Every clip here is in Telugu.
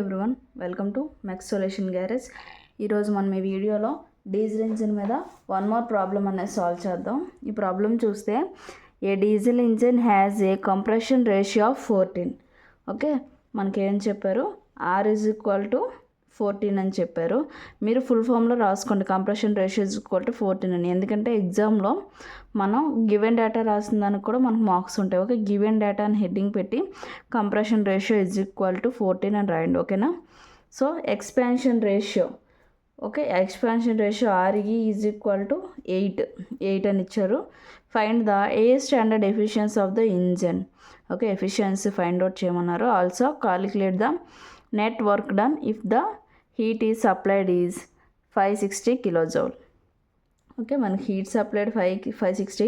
Everyone, welcome to mechs solution garage. ఈరోజు మనం ఈ వీడియోలో డీజిల్ ఇంజిన్ మీద వన్ మోర్ ప్రాబ్లమ్ అనేది సాల్వ్ చేద్దాం. ఈ ప్రాబ్లం చూస్తే a diesel engine has a compression ratio of 14. Okay, మనకేం చెప్పారు? R is equal to 14 అని చెప్పారు. మీరు ఫుల్ ఫామ్లో రాసుకోండి, compression ratio is equal to 14 అని. ఎందుకంటే ఎగ్జామ్లో మనం గివెన్ డేటా రాసిన దానికి కూడా మనకు మార్క్స్ ఉంటాయి. ఓకే, గివెన్ డేటా అని హెడ్డింగ్ పెట్టి compression ratio is equal to 14 అని రాయండి. ఓకేనా? So expansion ratio, okay, expansion ratio RE is equal to 8 అని ఇచ్చారు. Find the a standard efficiency of the engine. Okay, efficiency find out చేయమన్నారు. Also calculate the net work done if the heat is supplied is 560 kilojoule. Okay, మనకి హీట్ సప్లైడ్ 560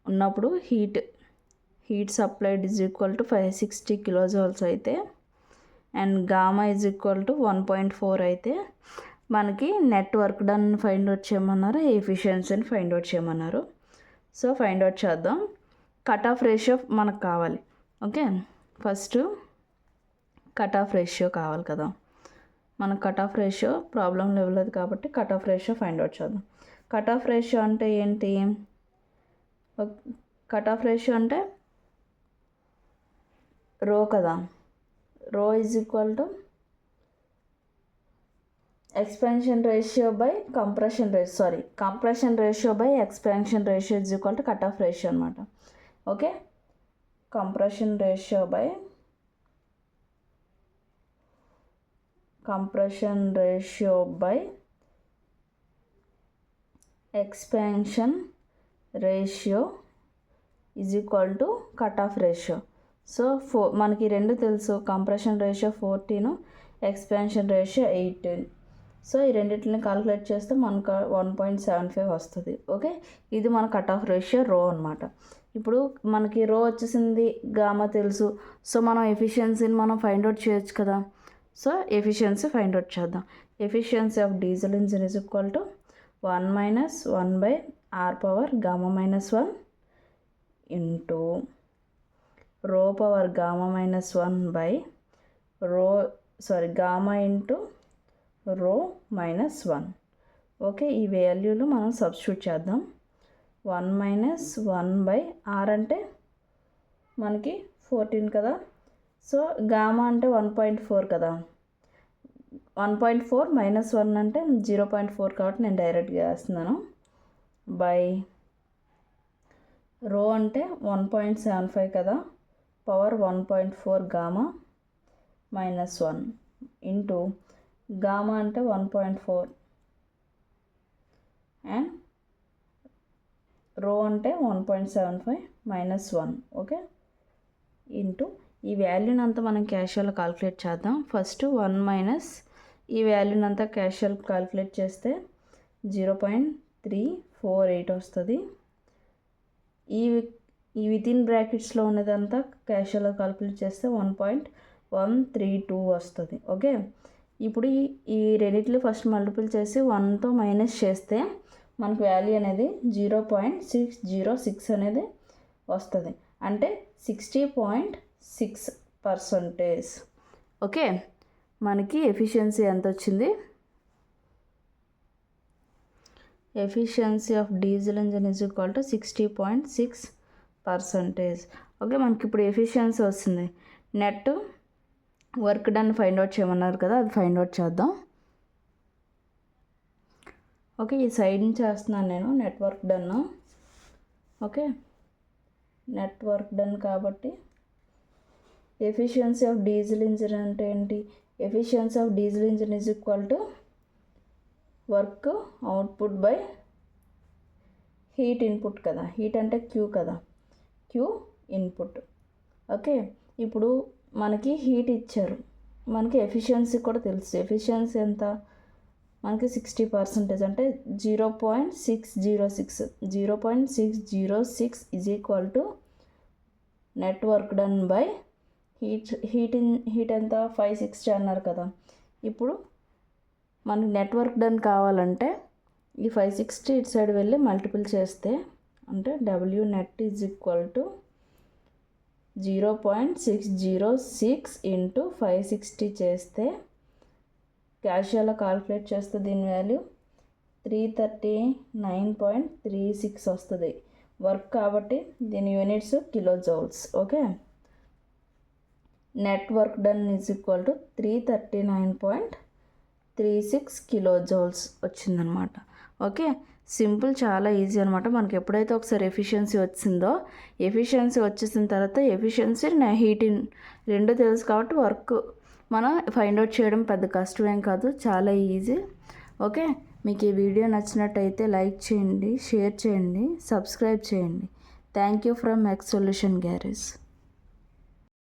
ఉన్నప్పుడు heat supplied is equal to 560 kilojoules అయితే, and gamma is equal to 1.4 అయితే మనకి net work done find out చేయమన్నారు, ఎఫిషియన్సీని ఫైండ్ అవుట్ చేయమన్నారు. సో ఫైండ్ అవుట్ చేద్దాం. కట్ ఆఫ్ రేషియో మనకు కావాలి. Okay, first cut off ratio కావాలి కదా. మనకు కట్ ఆఫ్ రేషియో ప్రాబ్లంలో ఇవ్వలేదు కాబట్టి cut off ratio find out చేద్దాం. కట్ ఆఫ్ రేషియో అంటే ఏంటి? కట్ ఆఫ్ రేషియో అంటే రో కదా. రో is equal to expansion ratio by compression ratio by expansion ratio is equal to cut off ratio అనమాట. Okay, compression ratio by expansion ratio is equal to cut off ratio. So మనకి రెండు తెలుసు, compression ratio 14, expansion ratio 18. So ఈ రెండింటిని కాలిక్యులేట్ చేస్తే మనకు 1.75 వస్తుంది. ఓకే, ఇది మన కట్ ఆఫ్ రేషియో రో అనమాట. ఇప్పుడు మనకి రో వచ్చేసింది, గామా తెలుసు. సో మనం ఎఫిషియన్సీని మనం ఫైండ్ అవుట్ చేయొచ్చు కదా. సో ఎఫిషియన్సీ ఫైండ్ అవుట్ చేద్దాం. Efficiency of diesel engine is equal to 1 - 1 by R power gamma -1 into rho power gamma -1 by gamma into rho -1. Okay, ఈ వాల్యూలు మనం సబ్స్టిట్యూట్ చేద్దాం. 1 - 1 బై R అంటే మనకి 14 కదా. సో గామా అంటే 1.4 కదా. 1.4 - 1 అంటే 0.4 కాబట్టి నేను డైరెక్ట్గా వేస్తున్నాను. బై రో అంటే 1.75 కదా, పవర్ 1.4 గామా -1 ఇంటూ గామా అంటే 1.4 అండ్ రో అంటే 1.75 -1. ఓకే, ఇంటూ ఈ వాల్యూని అంతా మనం క్యాషువల్గా కాలిక్యులేట్ చేద్దాం. ఫస్ట్ 1 - ఈ వాల్యూని అంతా క్యాషువల్ కాలిక్యులేట్ చేస్తే 0.348 వస్తుంది. ఈ వితిన్ బ్రాకెట్స్లో ఉన్నదంతా క్యాషువల్గా కాలిక్యులేట్ చేస్తే 1.132 వస్తుంది. ఓకే, ఇప్పుడు ఈ రెండిట్లు ఫస్ట్ మల్టిపుల్ చేసి 1తో మైనస్ చేస్తే మనకు వాల్యూ అనేది 0.606 అనేది వస్తుంది, అంటే 60.6%. ఓకే, మనకి ఎఫిషియన్సీ ఎంత వచ్చింది? Efficiency of diesel engine is equal to 60.6%. Okay, మనకి ఇప్పుడు ఎఫిషియన్సీ వస్తుంది. Net work done find out చేయమన్నారు కదా, అది ఫైండ్ అవుట్ చేద్దాం. ఓకే, ఈ సైడ్ నుంచి చేస్తున్నాను నేను net work done. Okay, net work done కాబట్టి ఎఫిషియన్సీ ఆఫ్ డీజిల్ ఇంజిన్ అంటే ఏంటి? Efficiency of diesel engine is equal to work output by heat input కదా. హీట్ అంటే క్యూ కదా, క్యూ ఇన్పుట్. ఓకే, ఇప్పుడు మనకి హీట్ ఇచ్చారు, మనకి ఎఫిషియన్సీ కూడా తెలుసు. ఎఫిషియన్సీ ఎంత? మనకి 60% అంటే 0.606 is equal to net work done by heat ఎంత? 560 అన్నారు కదా. ఇప్పుడు మనకి నెట్ వర్క్ డన్ కావాలంటే ఈ 560 ఇటు సైడ్ వెళ్ళి మల్టిపుల్ చేస్తే అంటే W net is equal to 0.606 into 560 చేస్తే క్యాషియోలో కాల్కులేట్ చేస్తే దీని వాల్యూ 339.36 వస్తుంది. వర్క్ కాబట్టి దీని units kilo joules. Okay, net work done is equal to 339.36 kilo joules వచ్చిందనమాట. ఓకే, సింపుల్, చాలా ఈజీ అనమాట. మనకి ఎప్పుడైతే ఒకసారి ఎఫిషియన్సీ వచ్చేసిన తర్వాత ఎఫిషియన్సీ హీటింగ్ రెండు తెలుసు కాబట్టి వర్క్ మనం ఫైండ్ అవుట్ చేయడం పెద్ద కష్టమేం కాదు, చాలా ఈజీ. ఓకే, మీకు ఈ వీడియో నచ్చినట్టయితే లైక్ చేయండి, షేర్ చేయండి, సబ్స్క్రైబ్ చేయండి. Thank you from maths solution garage.